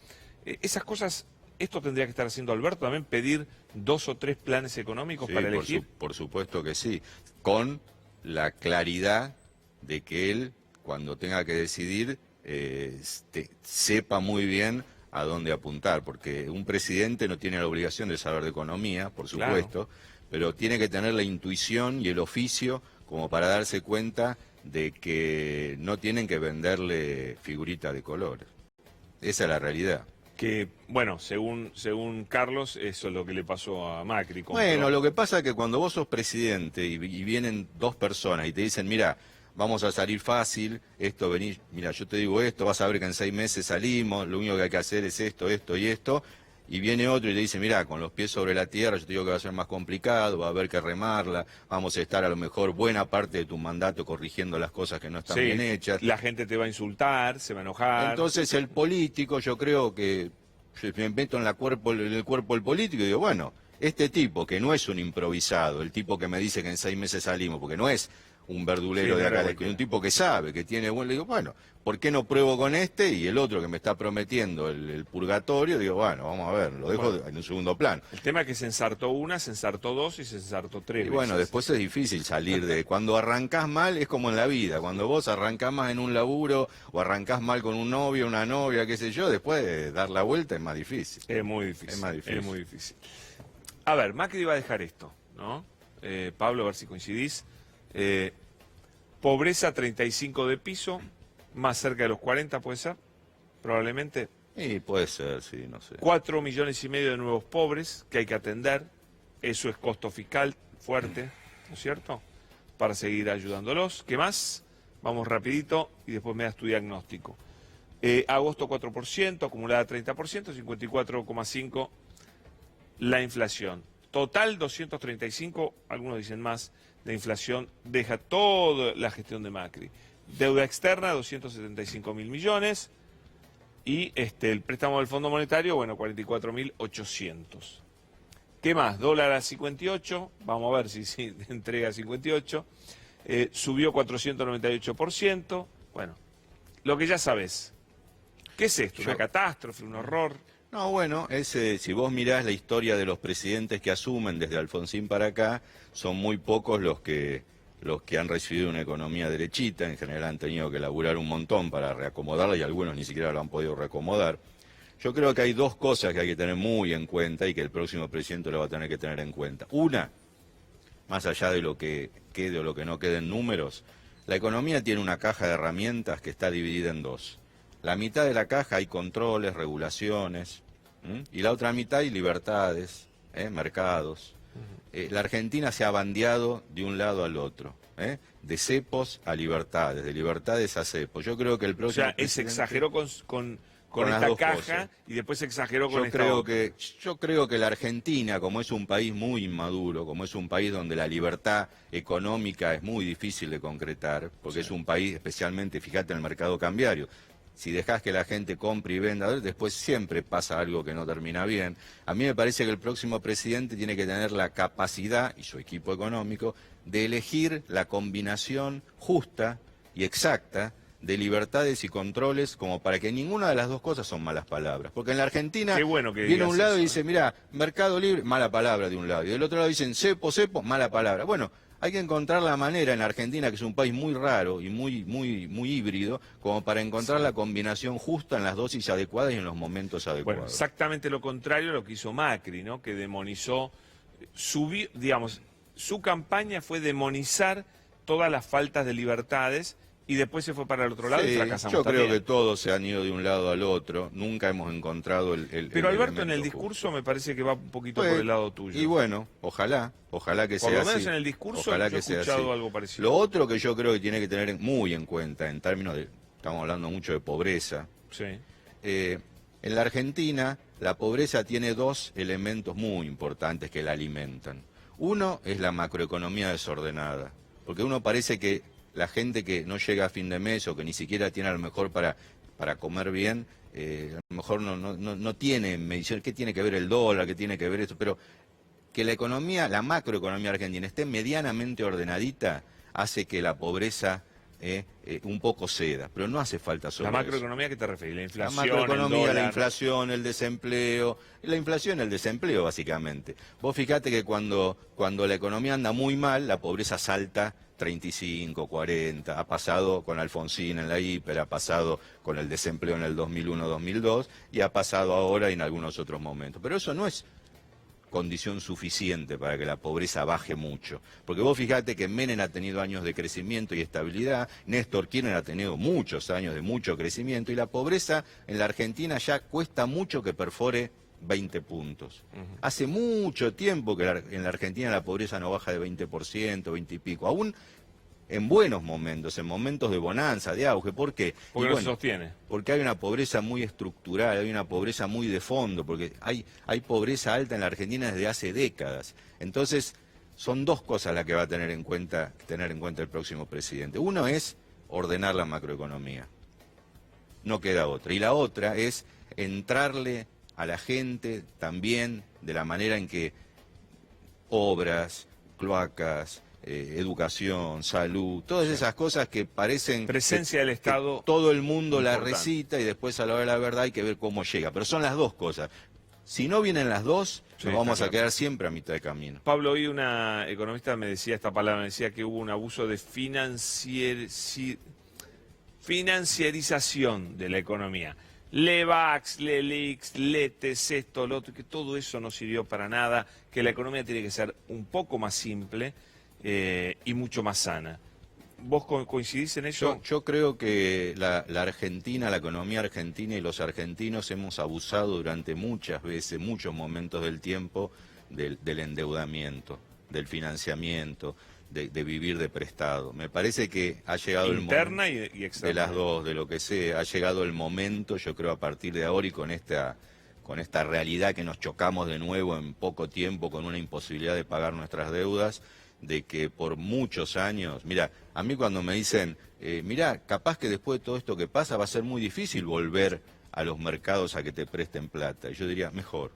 Speaker 1: Esas cosas, esto tendría que estar haciendo Alberto también, pedir 2 o 3 planes económicos
Speaker 9: Sí,
Speaker 1: para elegir.
Speaker 9: por supuesto que sí, con la claridad de que él, cuando tenga que decidir, sepa muy bien a dónde apuntar, porque un presidente no tiene la obligación de saber de economía, por supuesto, pero tiene que tener la intuición y el oficio como para darse cuenta de que no tienen que venderle figuritas de colores. Esa es la realidad.
Speaker 1: Que, bueno, según Carlos, eso es lo que le pasó a Macri.
Speaker 9: Bueno, lo que pasa es que cuando vos sos presidente y vienen 2 personas y te dicen, mira, vamos a salir fácil, esto, vení, mira, yo te digo esto, vas a ver que en 6 meses salimos, lo único que hay que hacer es esto, esto y esto, y viene otro y te dice, mira, con los pies sobre la tierra, yo te digo que va a ser más complicado, va a haber que remarla, vamos a estar a lo mejor buena parte de tu mandato corrigiendo las cosas que no están bien hechas.
Speaker 1: La gente te va a insultar, se va a enojar.
Speaker 9: Entonces el político, yo creo que yo me meto en el cuerpo del político y digo, bueno, este tipo que no es un improvisado, el tipo que me dice que en 6 meses salimos, porque no es un verdulero
Speaker 1: Sí,
Speaker 9: de
Speaker 1: no
Speaker 9: acá,
Speaker 1: era
Speaker 9: un tipo que sabe, que tiene buen, le digo, bueno, ¿por qué no pruebo con este? Y el otro que me está prometiendo el purgatorio, digo, bueno, vamos a ver, lo dejo en un segundo plano.
Speaker 1: El tema es que se ensartó una, se ensartó 2 y se ensartó 3
Speaker 9: Y bueno,
Speaker 1: veces.
Speaker 9: después es difícil salir de... Cuando arrancás mal es como en la vida, cuando vos arrancás mal en un laburo o arrancás mal con un novio, una novia, qué sé yo, después de dar la vuelta es más difícil.
Speaker 1: Es muy difícil.
Speaker 9: Es más difícil.
Speaker 1: Es muy difícil. A ver, Macri va a dejar esto, ¿no? Pablo, a ver si coincidís. Pobreza 35 de piso, más cerca de los 40 puede ser, probablemente.
Speaker 9: Y puede ser, sí, no sé.
Speaker 1: 4,5 millones de nuevos pobres que hay que atender. Eso es costo fiscal fuerte, ¿no es cierto? Para seguir ayudándolos. ¿Qué más? Vamos rapidito y después me das tu diagnóstico. Agosto 4%, acumulada 30%, 54,5% la inflación. Total 235, algunos dicen más, de inflación deja toda la gestión de Macri. Deuda externa 275.000 millones. Y el préstamo del Fondo Monetario, bueno, 44.800. ¿Qué más? Dólar a 58, vamos a ver si entrega 58. Subió 498%. Bueno, lo que ya sabés. ¿Qué es esto? ¿Una catástrofe? ¿Un horror?
Speaker 9: No, bueno, si vos mirás la historia de los presidentes que asumen desde Alfonsín para acá, son muy pocos los que han recibido una economía derechita. En general han tenido que laburar un montón para reacomodarla y algunos ni siquiera lo han podido reacomodar. Yo creo que hay dos cosas que hay que tener muy en cuenta y que el próximo presidente lo va a tener que tener en cuenta. Una, más allá de lo que quede o lo que no quede en números, la economía tiene una caja de herramientas que está dividida en dos. La mitad de la caja hay controles, regulaciones, y la otra mitad hay libertades, mercados. La Argentina se ha bandeado de un lado al otro, de cepos a libertades, de libertades a cepos. Yo creo que el próximo
Speaker 1: se exageró con esta caja y después exageró con esta otra.
Speaker 9: Yo creo que la Argentina, como es un país muy inmaduro, como es un país donde la libertad económica es muy difícil de concretar, porque es un país, especialmente, fíjate en el mercado cambiario, si dejás que la gente compre y venda, después siempre pasa algo que no termina bien. A mí me parece que el próximo presidente tiene que tener la capacidad, y su equipo económico, de elegir la combinación justa y exacta de libertades y controles, como para que ninguna de las dos cosas son malas palabras. Porque en la Argentina viene un lado y dice, mira, mercado libre, mala palabra de un lado, y del otro lado dicen cepo, mala palabra. Bueno, hay que encontrar la manera en la Argentina, que es un país muy raro y muy híbrido, como para encontrar la combinación justa en las dosis adecuadas y en los momentos adecuados.
Speaker 1: Bueno, exactamente lo contrario a lo que hizo Macri, ¿no? Que demonizó, su campaña fue demonizar todas las faltas de libertades y después se fue para el otro lado y fracasamos.
Speaker 9: Yo creo que todos se han ido de un lado al otro, nunca hemos encontrado el
Speaker 1: Pero Alberto, en el discurso justo. Me parece que va un poquito por el lado tuyo.
Speaker 9: Y bueno, ojalá que sea así.
Speaker 1: Por lo menos en el discurso yo he escuchado algo parecido.
Speaker 9: Lo otro que yo creo que tiene que tener muy en cuenta, en términos de, estamos hablando mucho de pobreza.
Speaker 1: Sí.
Speaker 9: En la Argentina, la pobreza tiene dos elementos muy importantes que la alimentan. Uno es la macroeconomía desordenada, porque uno parece que la gente que no llega a fin de mes o que ni siquiera tiene a lo mejor para comer bien, a lo mejor no tiene medición. ¿Qué tiene que ver el dólar? ¿Qué tiene que ver esto? Pero que la economía, la macroeconomía argentina esté medianamente ordenadita hace que la pobreza un poco ceda, pero no hace falta solo
Speaker 1: ¿La macroeconomía qué te refieres? ¿La inflación,
Speaker 9: la macroeconomía,
Speaker 1: el dólar?
Speaker 9: la inflación, el desempleo, el desempleo básicamente. Vos fijate que cuando la economía anda muy mal, la pobreza salta 35, 40, ha pasado con Alfonsín en la hiper, ha pasado con el desempleo en el 2001-2002 y ha pasado ahora en algunos otros momentos. Pero eso no es condición suficiente para que la pobreza baje mucho. Porque vos fijate que Menem ha tenido años de crecimiento y estabilidad, Néstor Kirchner ha tenido muchos años de mucho crecimiento y la pobreza en la Argentina ya cuesta mucho que perfore 20 puntos. Hace mucho tiempo que en la Argentina la pobreza no baja de 20%, 20 y pico. Aún en buenos momentos, en momentos de bonanza, de auge. ¿Por qué?
Speaker 1: Porque no se sostiene.
Speaker 9: Porque hay una pobreza muy estructural, hay una pobreza muy de fondo, porque hay pobreza alta en la Argentina desde hace décadas. Entonces, son dos cosas las que va a tener en cuenta el próximo presidente. Uno es ordenar la macroeconomía. No queda otra. Y la otra es entrarle a la gente también de la manera en que obras, cloacas, educación, salud, todas esas cosas que parecen...
Speaker 1: Presencia del Estado.
Speaker 9: Todo el mundo
Speaker 1: importante.
Speaker 9: la recita y después a la hora de la verdad hay que ver cómo llega. Pero son las dos cosas. Si no vienen las dos, nos vamos a quedar siempre a mitad de camino.
Speaker 1: Pablo, hoy una economista me decía esta palabra, me decía que hubo un abuso de financiarización de la economía. Levax, Lelix, Letes, esto, lo otro, que todo eso no sirvió para nada, que la economía tiene que ser un poco más simple y mucho más sana. ¿Vos coincidís en eso?
Speaker 9: Yo creo que la Argentina, la economía argentina y los argentinos hemos abusado durante muchas veces, muchos momentos del tiempo, del endeudamiento, del financiamiento, de vivir de prestado. Me parece que ha llegado el momento...
Speaker 1: Interna y externa.
Speaker 9: De las dos, de lo que sea. Ha llegado el momento, yo creo, a partir de ahora y con esta realidad que nos chocamos de nuevo en poco tiempo, con una imposibilidad de pagar nuestras deudas, de que por muchos años... Mira, a mí cuando me dicen, mira, capaz que después de todo esto que pasa va a ser muy difícil volver a los mercados a que te presten plata. Y yo diría, mejor.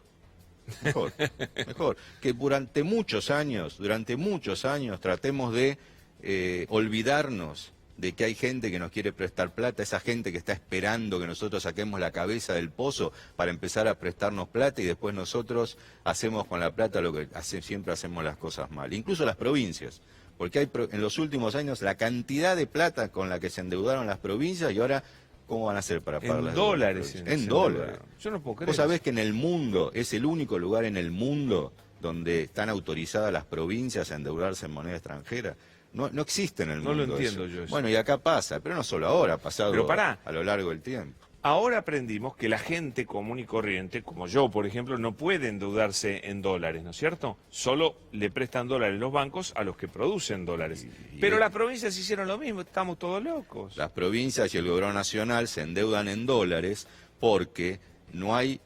Speaker 9: Mejor, mejor. Que durante muchos años tratemos de olvidarnos de que hay gente que nos quiere prestar plata, esa gente que está esperando que nosotros saquemos la cabeza del pozo para empezar a prestarnos plata y después nosotros hacemos con la plata lo que siempre hacemos las cosas mal. Incluso las provincias, porque hay en los últimos años la cantidad de plata con la que se endeudaron las provincias y ahora, ¿cómo van a hacer para pagar las
Speaker 1: dólares?
Speaker 9: En dólares.
Speaker 1: Yo no puedo creer.
Speaker 9: Vos sabés que en el mundo, es el único lugar en el mundo donde están autorizadas las provincias a endeudarse en moneda extranjera. No existe en el mundo.
Speaker 1: No lo entiendo
Speaker 9: eso.
Speaker 1: yo eso.
Speaker 9: Bueno, y acá pasa, pero no solo ahora, ha pasado
Speaker 1: Pero pará.
Speaker 9: a lo largo del tiempo.
Speaker 1: Ahora aprendimos que la gente común y corriente, como yo, por ejemplo, no puede endeudarse en dólares, ¿no es cierto? Solo le prestan dólares los bancos a los que producen dólares. Pero las provincias hicieron lo mismo, estamos todos locos.
Speaker 9: Las provincias y el gobierno nacional se endeudan en dólares porque no hay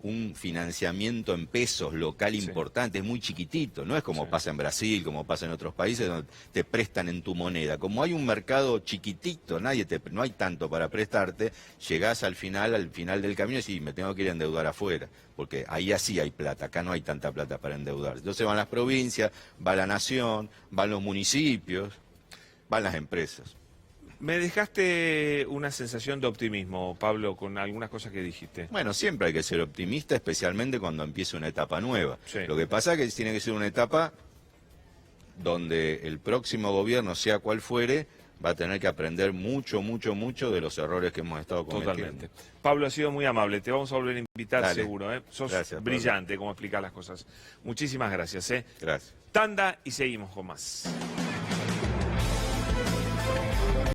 Speaker 9: un financiamiento en pesos local importante, es muy chiquitito, no es como pasa en Brasil, como pasa en otros países donde te prestan en tu moneda. Como hay un mercado chiquitito, no hay tanto para prestarte, llegás al final del camino y decís, me tengo que ir a endeudar afuera, porque ahí así hay plata, acá no hay tanta plata para endeudar. Entonces van las provincias, va la nación, van los municipios, van las empresas.
Speaker 1: Me dejaste una sensación de optimismo, Pablo, con algunas cosas que dijiste.
Speaker 9: Bueno, siempre hay que ser optimista, especialmente cuando empieza una etapa nueva.
Speaker 1: Sí.
Speaker 9: Lo que pasa es que tiene que ser una etapa donde el próximo gobierno, sea cual fuere, va a tener que aprender mucho de los errores que hemos estado cometiendo.
Speaker 1: Totalmente. Pablo, ha sido muy amable. Te vamos a volver a invitar.
Speaker 9: Dale.
Speaker 1: Seguro. Sos
Speaker 9: Gracias,
Speaker 1: brillante como explicar las cosas. Muchísimas gracias.
Speaker 9: Gracias.
Speaker 1: Tanda y seguimos con más.